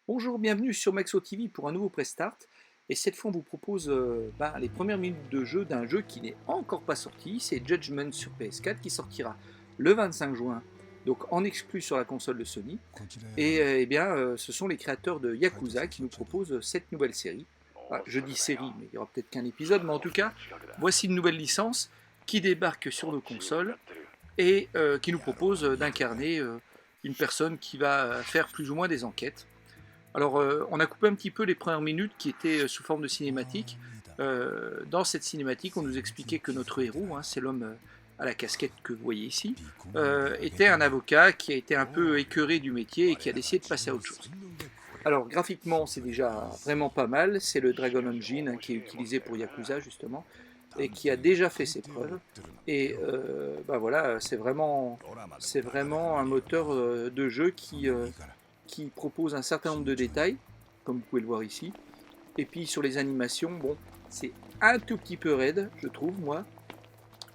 Bonjour, bienvenue sur Maxo TV pour un nouveau Press Start. Et cette fois, on vous propose les premières minutes de jeu d'un jeu qui n'est encore pas sorti. C'est Judgment sur PS4 qui sortira le 25 juin, donc en exclu sur la console de Sony. Et ce sont les créateurs de Yakuza qui nous proposent cette nouvelle série. Ah, je dis série, mais il n'y aura peut-être qu'un épisode, mais en tout cas, voici une nouvelle licence qui débarque sur nos consoles et qui nous propose d'incarner une personne qui va faire plus ou moins des enquêtes. Alors, on a coupé un petit peu les premières minutes qui étaient sous forme de cinématique. Dans cette cinématique, on nous expliquait que notre héros, hein, c'est l'homme à la casquette que vous voyez ici, était un avocat qui a été un peu écœuré du métier et qui a décidé de passer à autre chose. Alors, graphiquement, c'est déjà vraiment pas mal. C'est le Dragon Engine, hein, qui est utilisé pour Yakuza, justement, et qui a déjà fait ses preuves. Et voilà, c'est vraiment un moteur de jeu qui propose un certain nombre de détails, comme vous pouvez le voir ici. Et puis sur les animations, bon, c'est un tout petit peu raide, je trouve, moi,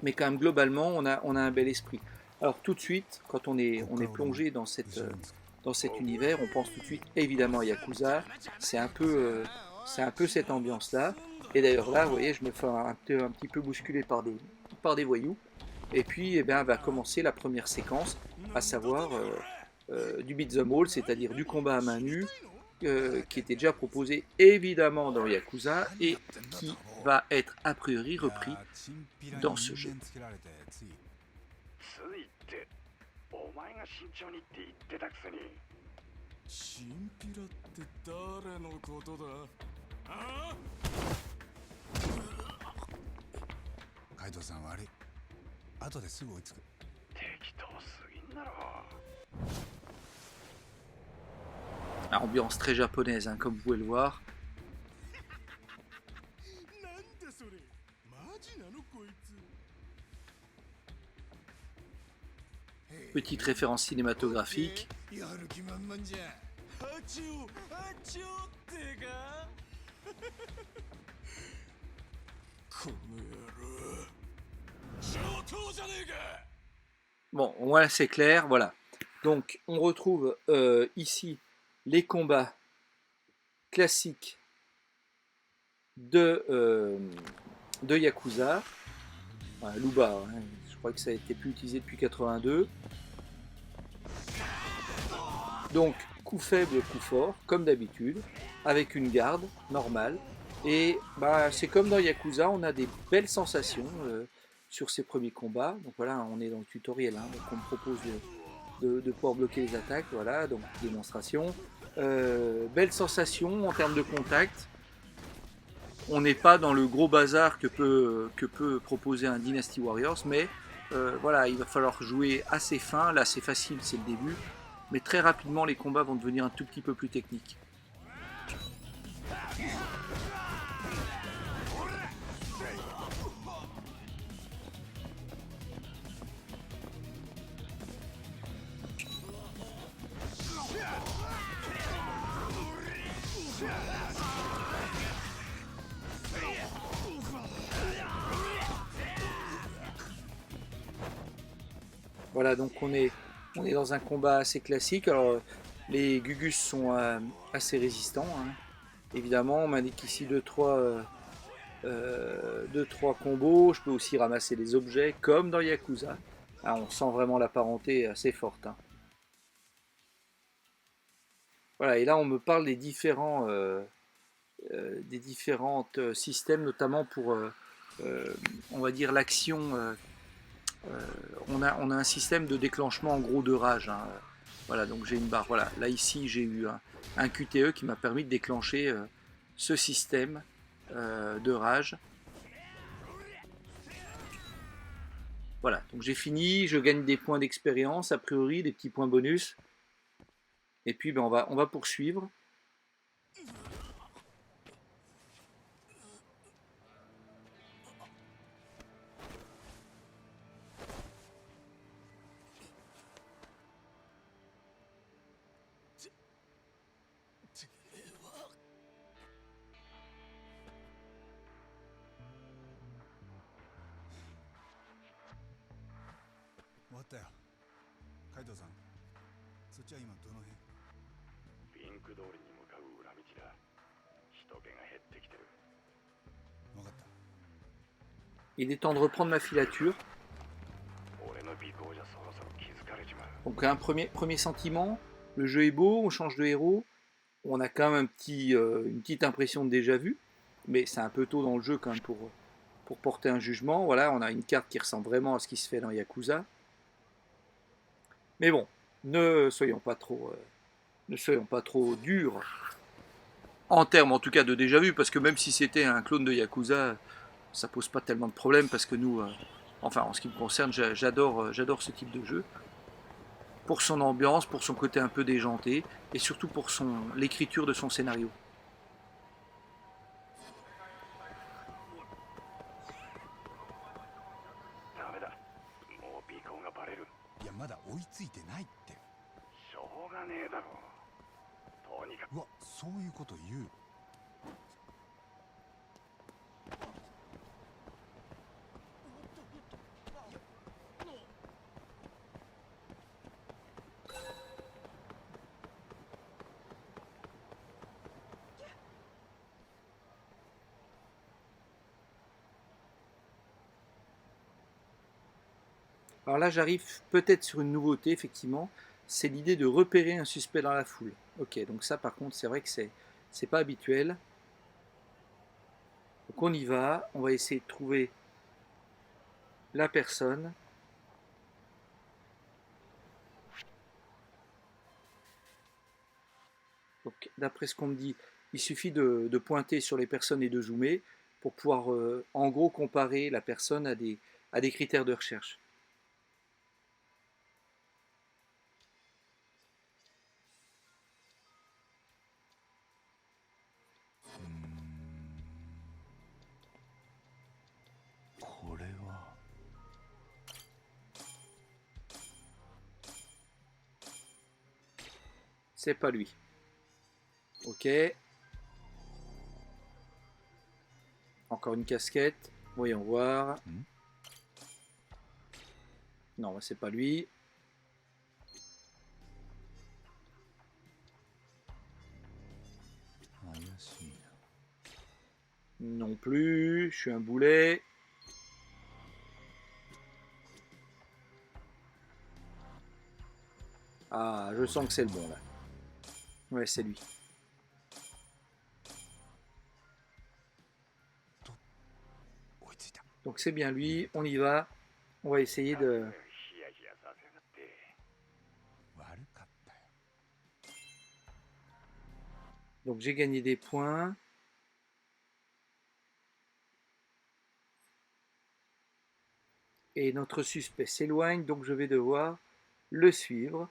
mais quand même globalement, on a un bel esprit. Alors tout de suite, quand on est plongé dans cet univers, on pense tout de suite évidemment à Yakuza. C'est un peu cette ambiance-là. Et d'ailleurs là, vous voyez, je me fais un petit peu bousculer par des voyous. Et puis, va commencer la première séquence, à savoir du beat'em all, c'est-à-dire du combat à main nue, qui était déjà proposé évidemment dans Yakuza et qui va être a priori repris dans ce jeu. ついってお前が慎重にって言ってたくせにチンピラって誰のことだああカイドウさん悪い後ですぐ追いつく適当すぎんだろ Ambiance très japonaise, hein, comme vous pouvez le voir. なんだそれマジなのこいつ Petite référence cinématographique. やる気満々じゃハチョウってかこの野郎上等じゃねえか Bon, voilà, c'est clair, voilà. Donc, on retrouve ici les combats classiques de Yakuza. Enfin, Luba, hein, je crois que ça a été plus utilisé depuis 82. Donc, coup faible, coup fort, comme d'habitude, avec une garde normale. Et c'est comme dans Yakuza, on a des belles sensations sur ces premiers combats. Donc voilà, on est dans le tutoriel, hein, donc on me propose de pouvoir bloquer les attaques. Voilà, donc démonstration. Belles sensations en termes de contact. On n'est pas dans le gros bazar que peut proposer un Dynasty Warriors, mais voilà, il va falloir jouer assez fin. Là, c'est facile, c'est le début. Mais très rapidement, les combats vont devenir un tout petit peu plus techniques. Voilà, donc on est dans un combat assez classique. Alors, les Gugus sont assez résistants, hein. Évidemment, on m'indique ici 2-3 combos. Je peux aussi ramasser des objets, comme dans Yakuza. Ah, on sent vraiment la parenté assez forte, hein. Voilà, et là, on me parle des différentes systèmes, notamment pour, on va dire, l'action. On a un système de déclenchement en gros de rage, hein. Voilà, donc j'ai une barre. Voilà, là ici j'ai eu un QTE qui m'a permis de déclencher ce système de rage. Voilà, donc j'ai fini, je gagne des points d'expérience, a priori, des petits points bonus. Et puis on va poursuivre. Il est temps de reprendre ma filature. 俺の尾行じゃそろそろ気づかれちまう。 Donc un premier sentiment, le jeu est beau, on change de héros, on a quand même une petite impression de déjà vu, mais c'est un peu tôt dans le jeu quand même pour porter un jugement. Voilà, on a une carte qui ressemble vraiment à ce qui se fait dans Yakuza. Mais bon, ne soyons pas trop durs, en termes en tout cas de déjà vu, parce que même si c'était un clone de Yakuza, ça pose pas tellement de problèmes, parce que nous, enfin en ce qui me concerne, j'adore ce type de jeu. Pour son ambiance, pour son côté un peu déjanté, et surtout pour l'écriture de son scénario. ダメだ。もう尾行がバレる。いやまだ追いついてないって。しょうがねえだろ。とにかく。うわ、そういうこと言う。Alors là, j'arrive peut-être sur une nouveauté, effectivement, c'est l'idée de repérer un suspect dans la foule. Ok, donc ça par contre, c'est vrai que c'est pas habituel. Donc on y va, on va essayer de trouver la personne. Donc d'après ce qu'on me dit, il suffit de pointer sur les personnes et de zoomer pour pouvoir en gros comparer la personne à des critères de recherche. C'est pas lui. Ok. Encore une casquette. Voyons voir. Non, c'est pas lui. Non plus. Je suis un boulet. Ah, je sens que c'est le bon là. Ouais, c'est lui. Donc c'est bien lui, on y va. On va essayer de... ヒヤヒヤさせやがって。悪かったよ。 Donc j'ai gagné des points. Et notre suspect s'éloigne, donc je vais devoir le suivre.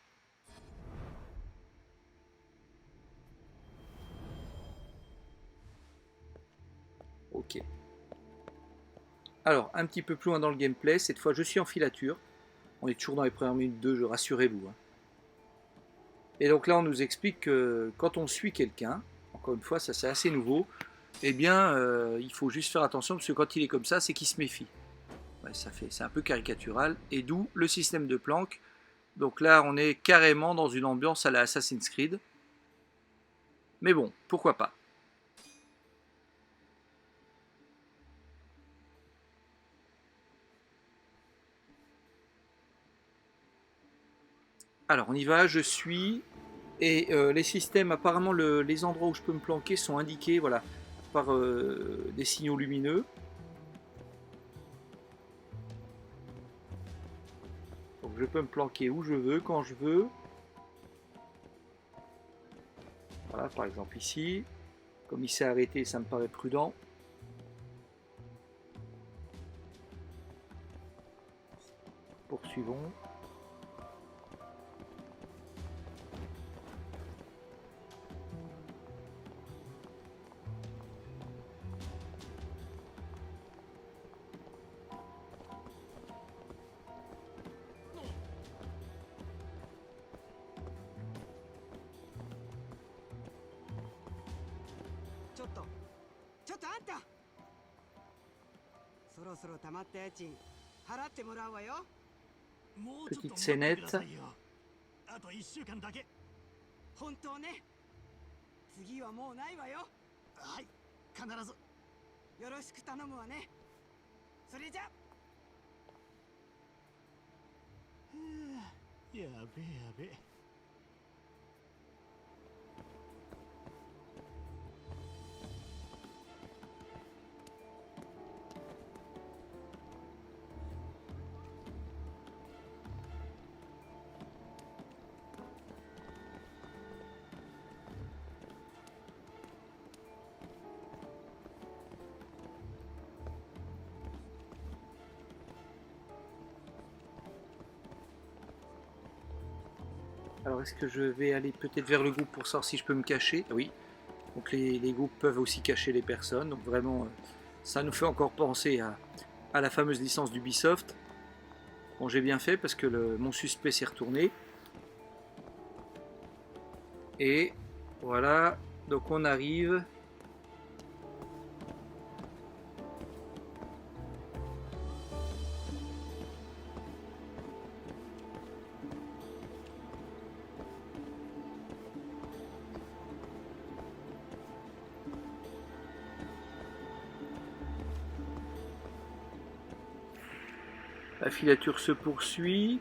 Ok. Alors, un petit peu plus loin dans le gameplay, cette fois je suis en filature. On est toujours dans les premières minutes de jeu, rassurez-vous. Hein. Et donc là on nous explique que quand on suit quelqu'un, encore une fois ça c'est assez nouveau, eh bien il faut juste faire attention parce que quand il est comme ça, c'est qu'il se méfie. Ouais, c'est un peu caricatural, et d'où le système de planque. Donc là on est carrément dans une ambiance à la Assassin's Creed. Mais bon, pourquoi pas. Alors on y va, je suis, et les systèmes, apparemment les endroits où je peux me planquer sont indiqués, voilà, par des signaux lumineux. Donc je peux me planquer où je veux, quand je veux. Voilà, par exemple ici. Comme il s'est arrêté, ça me paraît prudent. Poursuivons. Petite scénette. あと1週間だけ。本当ね。次はもうないわよ。はい、必ず。よろしく頼むわね。それじゃやべえやべえ。Alors est-ce que je vais aller peut-être vers le groupe pour savoir si je peux me cacher? Oui. Donc les groupes peuvent aussi cacher les personnes. Donc vraiment, ça nous fait encore penser à la fameuse licence d'Ubisoft. Bon, j'ai bien fait parce que mon suspect s'est retourné. Et voilà. Donc on arrive. La filature se poursuit.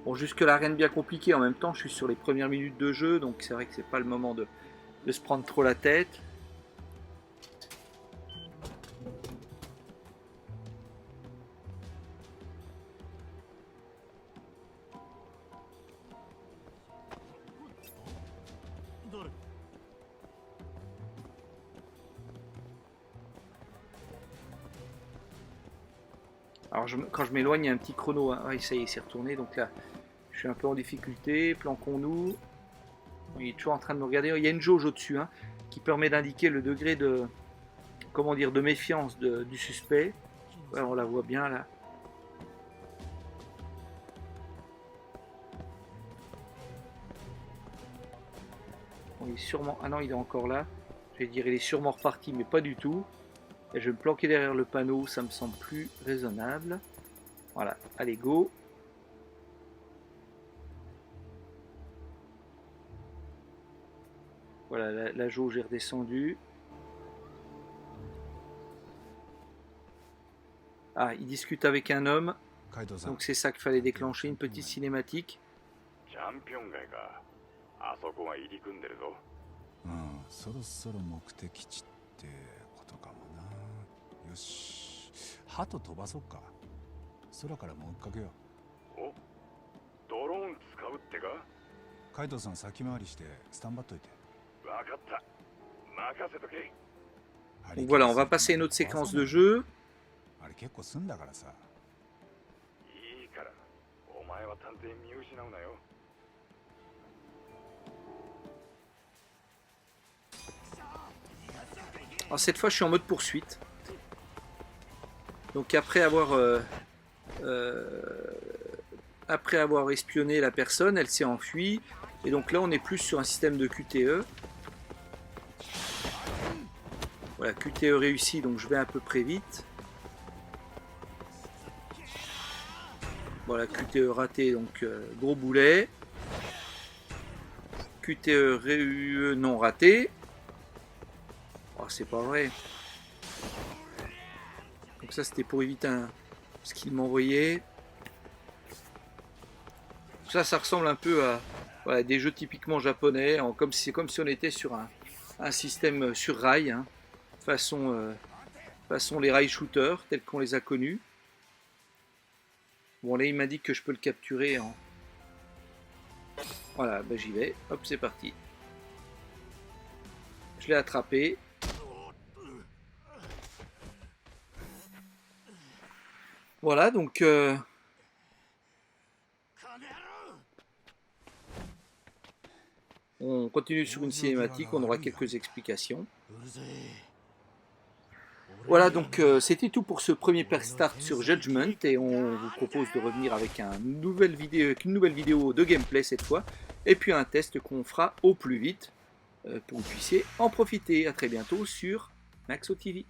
Bon, jusque là, rien de bien compliqué. En même temps, je suis sur les premières minutes de jeu, donc c'est vrai que c'est pas le moment de se prendre trop la tête. Alors quand je m'éloigne, il y a un petit chrono. Hein. Ah, ça y est, c'est retourné. Donc là, je suis un peu en difficulté. Planquons-nous. Il est toujours en train de me regarder. Il y a une jauge au-dessus hein, qui permet d'indiquer le degré de, comment dire, de méfiance du suspect. Ouais, on la voit bien là. Bon, il est sûrement... Ah non, il est encore là. Je vais dire, il est sûrement reparti, mais pas du tout. Et je vais me planquer derrière le panneau, ça me semble plus raisonnable. Voilà, allez go. Voilà, la jauge est redescendue. Ah, il discute avec un homme. Donc c'est ça qu'il fallait déclencher, une petite cinématique. チャンピオン街か。あそこが入り組んでるぞ。うん、そろそろ目的地ってことかもな。よし、鳩飛ばそうか。空からも追っかけよう。お、ドローン使うってか？カイドウさん先回りしてスタンバっといて。わかった。任せとけ。 Donc voilà, on va passer à une autre séquence de jeu. あれ結構済んだからさ。いいから。お前は探偵見失うなよ。 Alors cette fois je suis en mode poursuite. Donc après avoir espionné la personne, elle s'est enfuie. Et donc là on est plus sur un système de QTE. Voilà, QTE réussi, donc je vais à peu près vite. Voilà, QTE raté, donc gros boulet. QTE non raté. Oh, c'est pas vrai. Donc ça c'était pour éviter ce qu'il m'envoyait. Ça ressemble un peu à voilà, des jeux typiquement japonais, c'est comme si on était sur un système sur rail, hein, façon les rail shooters tels qu'on les a connus. Bon là il m'a dit que je peux le capturer en... Voilà, ben, j'y vais, hop c'est parti. Je l'ai attrapé. Voilà, donc on continue sur une cinématique, on aura quelques explications. Voilà, donc c'était tout pour ce premier start sur Judgment et on vous propose de revenir avec une nouvelle vidéo de gameplay cette fois et puis un test qu'on fera au plus vite pour que vous puissiez en profiter. À très bientôt sur Maxo TV.